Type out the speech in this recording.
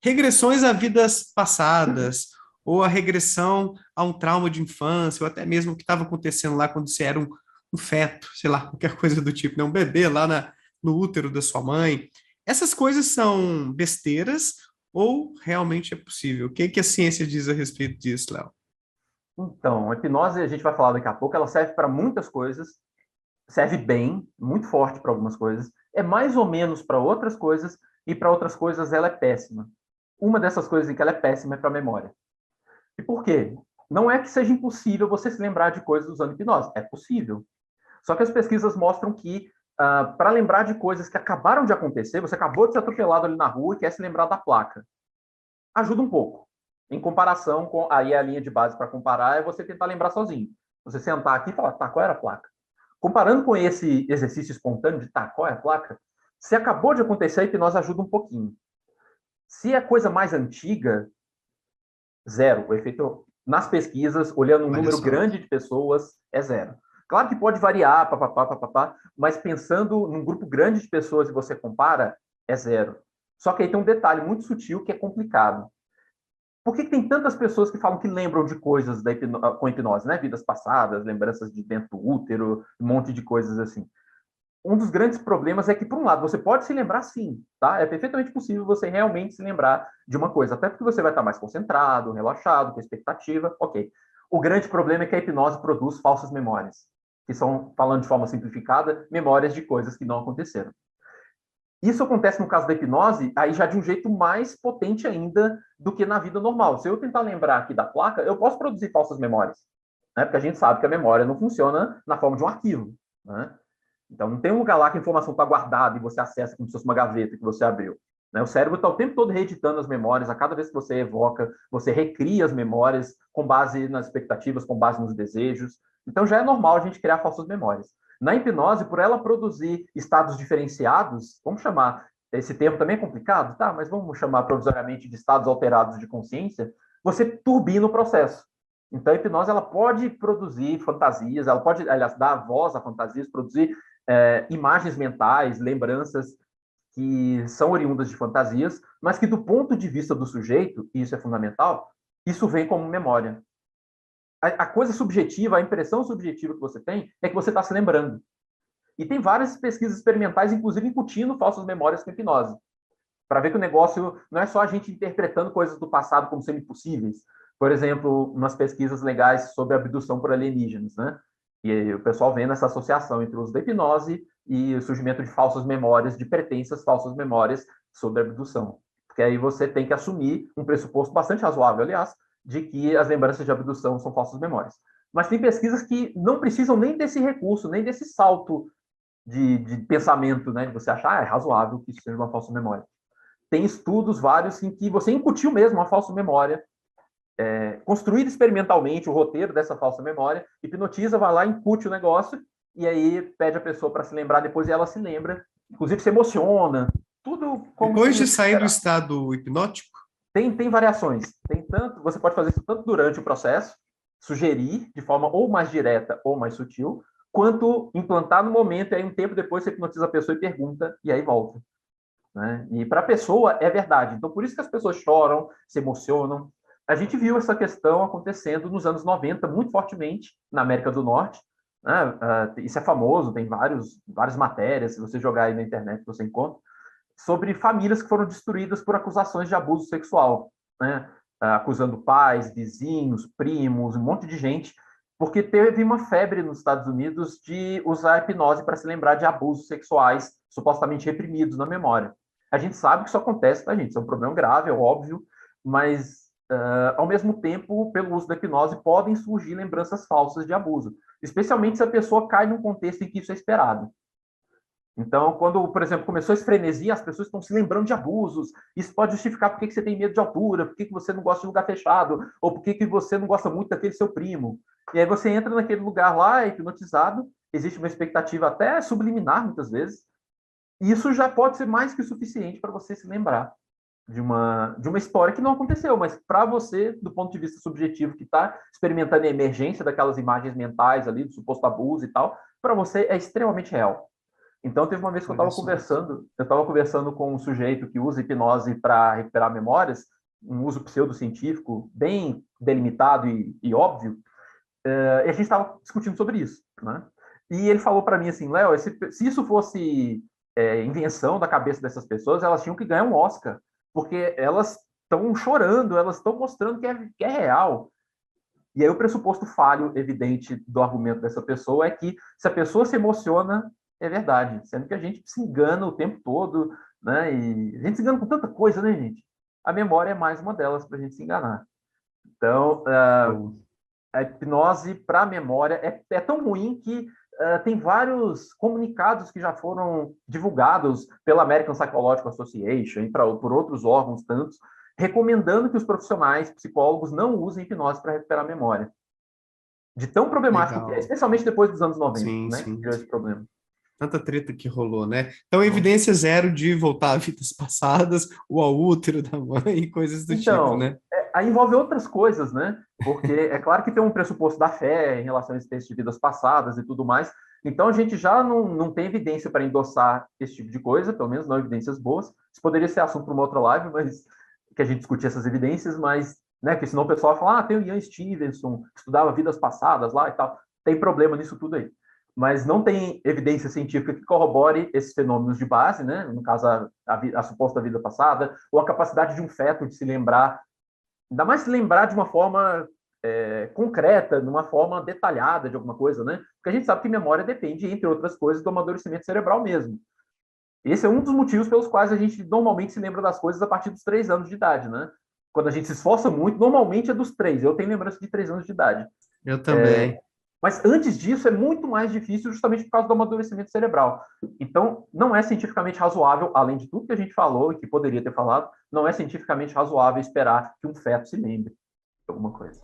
regressões a vidas passadas, ou a regressão a um trauma de infância, ou até mesmo o que estava acontecendo lá quando você era um feto, sei lá, qualquer coisa do tipo, né? Um bebê lá no útero da sua mãe. Essas coisas são besteiras ou realmente é possível? O que que a ciência diz a respeito disso, Léo? Então, a hipnose, a gente vai falar daqui a pouco, ela serve para muitas coisas, serve bem, muito forte para algumas coisas, é mais ou menos para outras coisas, e para outras coisas ela é péssima. Uma dessas coisas em que ela é péssima é para a memória. E por quê? Não é que seja impossível você se lembrar de coisas usando hipnose, é possível. Só que as pesquisas mostram que, para lembrar de coisas que acabaram de acontecer, você acabou de ser atropelado ali na rua e quer se lembrar da placa. Ajuda um pouco. Em comparação com. Aí a linha de base para comparar é você tentar lembrar sozinho. Você sentar aqui e falar, tá, qual era a placa? Comparando com esse exercício espontâneo de, tá, qual é a placa? Se acabou de acontecer, a hipnose ajuda um pouquinho. Se é coisa mais antiga, zero. O efeito nas pesquisas, olhando um Olha número só. grande de pessoas, é zero. Claro que pode variar, papapá, papapá, mas pensando num grupo grande de pessoas e você compara, é zero. Só que aí tem um detalhe muito sutil que é complicado. Por que tem tantas pessoas que falam que lembram de coisas com hipnose, né? Vidas passadas, lembranças de dentro do útero, um monte de coisas assim. Um dos grandes problemas é que, por um lado, você pode se lembrar sim, tá? É perfeitamente possível você realmente se lembrar de uma coisa, até porque você vai estar mais concentrado, relaxado, com expectativa, ok. O grande problema é que a hipnose produz falsas memórias, que são, falando de forma simplificada, memórias de coisas que não aconteceram. Isso acontece no caso da hipnose, aí já de um jeito mais potente ainda do que na vida normal. Se eu tentar lembrar aqui da placa, eu posso produzir falsas memórias, né? Porque a gente sabe que a memória não funciona na forma de um arquivo, né? Então, não tem um lugar lá que a informação está guardada e você acessa como se fosse uma gaveta que você abriu. Né? O cérebro está o tempo todo reeditando as memórias. A cada vez que você evoca, você recria as memórias com base nas expectativas, com base nos desejos. Então, já é normal a gente criar falsas memórias. Na hipnose, por ela produzir estados diferenciados, vamos chamar, esse termo também é complicado, tá? Mas vamos chamar provisoriamente de estados alterados de consciência, você turbina o processo. Então, a hipnose ela pode produzir fantasias, ela pode, aliás, dar voz a fantasias, produzir imagens mentais, lembranças que são oriundas de fantasias, mas que do ponto de vista do sujeito, e isso é fundamental, isso vem como memória. A coisa subjetiva, a impressão subjetiva que você tem é que você está se lembrando. E tem várias pesquisas experimentais, inclusive incutindo falsas memórias com hipnose, para ver que o negócio não é só a gente interpretando coisas do passado como sendo impossíveis. Por exemplo, umas pesquisas legais sobre abdução por alienígenas, né? E aí, o pessoal vendo essa associação entre o uso da hipnose e o surgimento de falsas memórias, de pretensas falsas memórias sobre a abdução. Porque aí você tem que assumir um pressuposto bastante razoável, aliás, de que as lembranças de abdução são falsas memórias. Mas tem pesquisas que não precisam nem desse recurso, nem desse salto de pensamento, né? De você achar, é razoável que isso seja uma falsa memória. Tem estudos vários em que você incutiu mesmo uma falsa memória, construído experimentalmente o roteiro dessa falsa memória, hipnotiza, vai lá, incute o negócio, e aí pede a pessoa para se lembrar depois e ela se lembra, inclusive se emociona, tudo como Depois seria de se sair do esperado. estado hipnótico, Tem variações, tem tanto, você pode fazer isso tanto durante o processo, sugerir de forma ou mais direta ou mais sutil, quanto implantar no momento, e aí um tempo depois você hipnotiza a pessoa e pergunta, e aí volta. Né? E para a pessoa é verdade. Então, por isso que as pessoas choram, se emocionam. A gente viu essa questão acontecendo nos anos 90 muito fortemente na América do Norte. Né? Isso é famoso, tem várias matérias, se você jogar aí na internet você encontra, sobre famílias que foram destruídas por acusações de abuso sexual. Né? Acusando pais, vizinhos, primos, um monte de gente, porque teve uma febre nos Estados Unidos de usar hipnose para se lembrar de abusos sexuais supostamente reprimidos na memória. A gente sabe que isso acontece, tá, gente? Isso é um problema grave, é óbvio, mas, ao mesmo tempo, pelo uso da hipnose, podem surgir lembranças falsas de abuso, especialmente se a pessoa cai num contexto em que isso é esperado. Então, quando, por exemplo, começou esse frenesi, as pessoas estão se lembrando de abusos. Isso pode justificar por que você tem medo de altura, por que você não gosta de lugar fechado, ou por que você não gosta muito daquele seu primo. E aí você entra naquele lugar lá, é hipnotizado, existe uma expectativa até subliminar, muitas vezes, e isso já pode ser mais que suficiente para você se lembrar de uma história que não aconteceu, mas para você, do ponto de vista subjetivo, que está experimentando a emergência daquelas imagens mentais ali, do suposto abuso e tal, para você é extremamente real. Então, teve uma vez que Olha só. eu estava conversando com um sujeito que usa hipnose para recuperar memórias, um uso pseudocientífico bem delimitado e óbvio, e a gente estava discutindo sobre isso, né? E ele falou para mim assim, Léo, se isso fosse invenção da cabeça dessas pessoas, elas tinham que ganhar um Oscar, porque elas estão chorando, elas estão mostrando que é real. E aí o pressuposto falho evidente do argumento dessa pessoa é que se a pessoa se emociona, é verdade, sendo que a gente se engana o tempo todo, né? E a gente se engana com tanta coisa, né, gente? A memória é mais uma delas para a gente se enganar. Então, Show. a hipnose para a memória é tão ruim que tem vários comunicados que já foram divulgados pela American Psychological Association e por outros órgãos tantos, recomendando que os profissionais, psicólogos, não usem hipnose para recuperar a memória. De tão problemático que é, Legal. especialmente depois dos anos 90, Sim, né, que sim. criou esse problema. Tanta treta que rolou, né? Então, Nossa. evidência zero de voltar a vidas passadas, o ao útero da mãe e coisas do tipo, Então, né? aí envolve outras coisas, né? Porque é claro que tem um pressuposto da fé em relação a existência de vidas passadas e tudo mais. Então, a gente já não tem evidência para endossar esse tipo de coisa, pelo menos não evidências boas. Isso poderia ser assunto para uma outra live, mas que a gente discutir essas evidências, mas, né, que senão o pessoal fala, tem o Ian Stevenson, estudava vidas passadas lá e tal. Tem problema nisso tudo aí. Mas não tem evidência científica que corrobore esses fenômenos de base, né? No caso, a suposta vida passada, ou a capacidade de um feto de se lembrar, ainda mais se lembrar de uma forma concreta, numa forma detalhada de alguma coisa, né? Porque a gente sabe que memória depende, entre outras coisas, do amadurecimento cerebral mesmo. Esse é um dos motivos pelos quais a gente normalmente se lembra das coisas a partir dos 3 anos de idade, né? Quando a gente se esforça muito, normalmente é dos 3. Eu tenho lembrança de 3 anos de idade. Eu também. Mas antes disso é muito mais difícil justamente por causa do amadurecimento cerebral. Então, não é cientificamente razoável, além de tudo que a gente falou e que poderia ter falado, não é cientificamente razoável esperar que um feto se lembre de alguma coisa.